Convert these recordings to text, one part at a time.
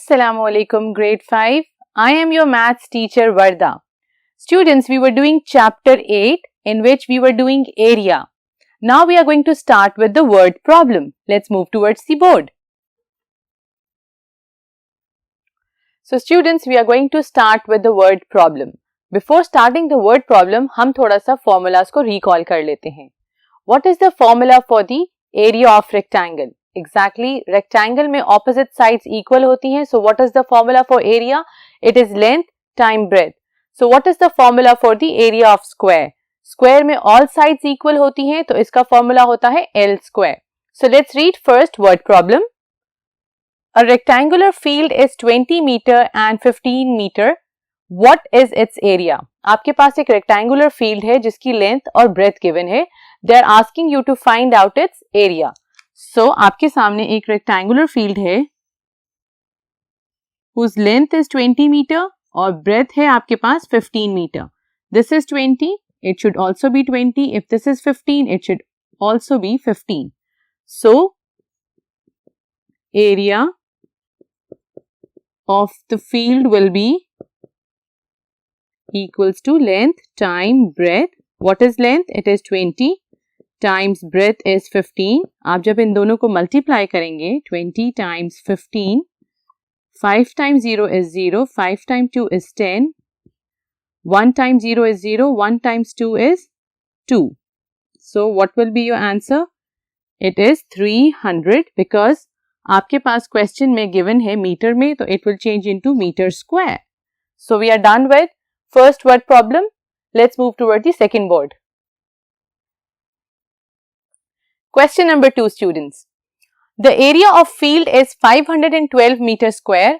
Assalamualaikum grade 5. I am your maths teacher Varda. Students, we were doing chapter 8 in which we were doing area. Now we are going to start with the word problem. Let's move towards the board. So students, we are going to start with the word problem. Before starting the word problem, हम थोड़ा सा formulas को recall कर लेते हैं. What is the formula for the area of rectangle? Exactly, rectangle में opposite sides equal होती हैं. So what is the formula for area? It is length time breadth. So what is the formula for the area of square? Square में all sides equal होती हैं, तो इसका formula होता है L square. So let's read first word problem. A rectangular field is 20 meter and 15 meter. What is its area? आपके पास एक rectangular field है जिसकी length और breadth given है. They are asking you to find out its area. So आपके सामने एक rectangular field है whose length is 20 meter और breadth है आपके पास 15 meter. This is 20, it should also be 20. If this is 15, it should also be 15. So area of the field will be equals to length time breadth. What is length? It is 20 times breadth is 15. आप जब इन दोनों को multiply करेंगे 20 times 15, 5 times 0 is 0, 5 times 2 is 10, 1 times 0 is 0, 1 times 2 is 2. So what will be your answer? It is 300 because आपके पास question में given है meter में, तो it will change into meter square. So we are done with first word problem. Let's move toward the second word. Question number 2, students. The area of field is 512 meter square.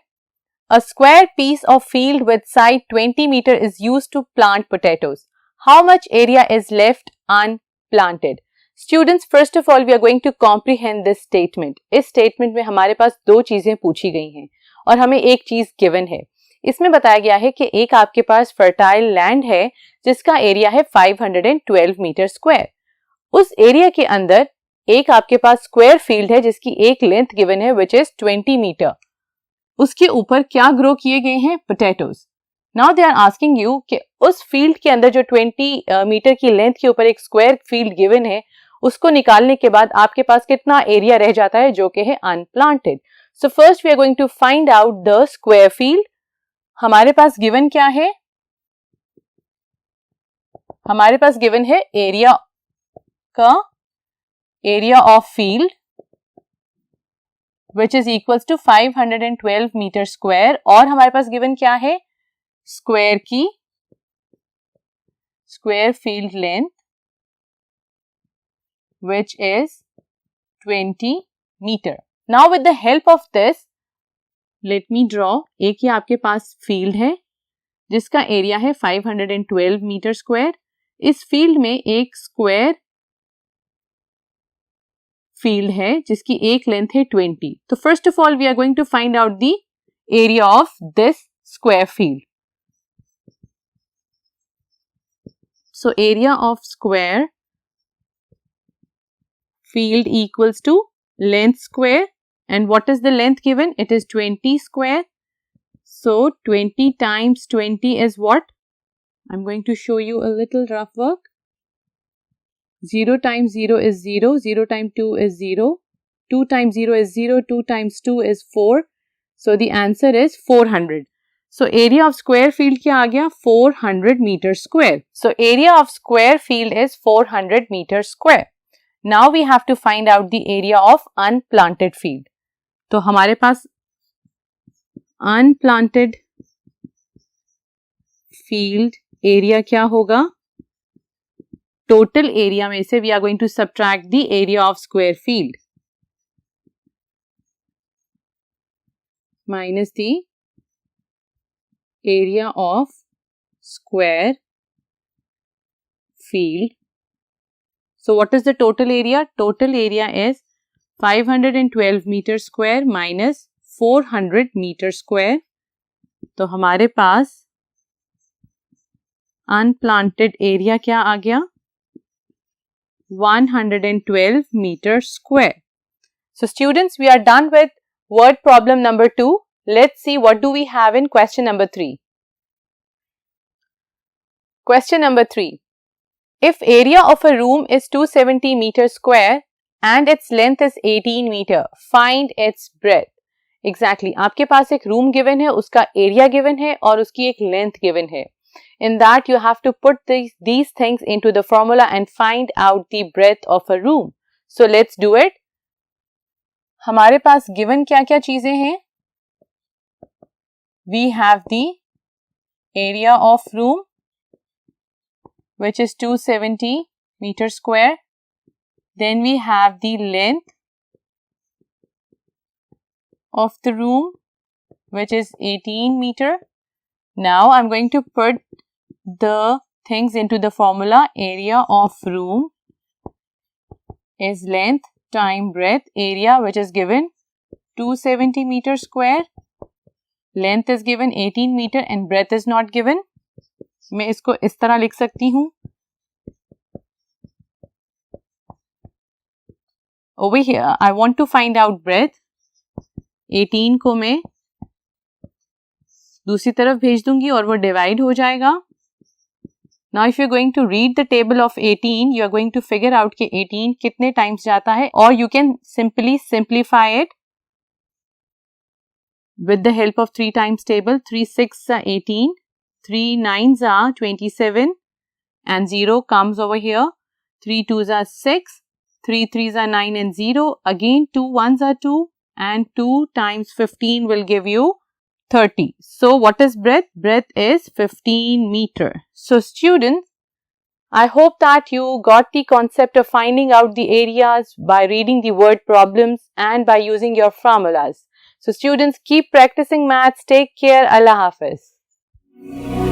A square piece of field with side 20 meter is used to plant potatoes. How much area is left unplanted? Students, first of all, we are going to comprehend this statement. इस statement में हमारे पास दो चीजें पूछी गई हैं और हमें एक चीज given है. इसमें बताया गया है कि एक आपके पास fertile land है जिसका area है 512 meter square. उस area के अंदर एक आपके पास स्क्वायर फील्ड है जिसकी एक लेंथ गिवन है विच इज 20 मीटर. उसके ऊपर क्या ग्रो किए गए हैं? Potatoes. Now they are asking you कि उस फील्ड के अंदर जो 20 मीटर की लेंथ के ऊपर एक स्क्वायर फील्ड गिवन है उसको निकालने के बाद आपके पास कितना एरिया रह जाता है जो कि है unplanted. So first we are going to find out the square field. हमारे पास गिवन क्या है? हमारे पास गिवन है एरिया का area of field which is equals to 512 meter square और हमारे पास given क्या है? स्क्वायर की square field length which is 20 meter. Now with the help of this let me draw. एक ये आपके पास फील्ड है जिसका एरिया है 512 मीटर स्क्वायर. इस फील्ड में एक स्क्वायर फील्ड है जिसकी एक लेंथ है 20. तो first of all we are going to find out the area of this square field. So area of square field equals to length square and what is the length given? It is 20 square. So 20 times 20 is what? I'm going to show you a little rough work. 0 times 0 is 0, 0 times 2 is 0, 2 times 0 is 0, 2 times 2 is 4. So the answer is 400. So area of square field क्या आ गया? 400 meter square. So area of square field is 400 meter square. Now we have to find out the area of unplanted field. तो हमारे पास unplanted field area क्या होगा? Total area में से we are going to subtract the area of square field minus the area of square field. So what is the total area? Total area is 512 metre square minus 400 metre square. तो हमारे पास अनप्लांटेड area क्या आ गया? 112 meter square. So students, we are done with word problem number 2. Let's see what do we have in question number 3. Question number 3. If area of a room is 270 meter square and its length is 18 meter, find its breadth. Exactly, आपके पास एक room given है, उसका area given है और उसकी एक length given है. In that you have to put these things into the formula and find out the breadth of a room. So let's do it. हमारे पास गिवन क्या क्या चीजें हैं? We have the area of room, which is 270 meter square. Then we have the length of the room, which is 18 meter. Now I'm going to put the things into the formula. Area of room is length time breadth. Area, which is given 270 meter square. Length is given 18 meter and breadth is not given. मैं इसको इस तरह लिख सकती हूँ. Over here, I want to find out breadth. 18 को मैं दूसरी तरफ भेज दूंगी और वो डिवाइड हो जाएगा. Now if you're going to read the table of 18, you are going to figure out कि 18 कितने times जाता है, or you can simply simplify it with the help of 3 times table. 3 6 are 18, 3 9s are 27 and 0 comes over here. 3 2s are 6, 3 3s are 9 and 0. Again 2 1s are 2 and 2 times 15 will give you 30. So what is breadth? Breadth is 15 meter. So students, I hope that you got the concept of finding out the areas by reading the word problems and by using your formulas. So students, keep practicing maths. Take care. Allah Hafiz.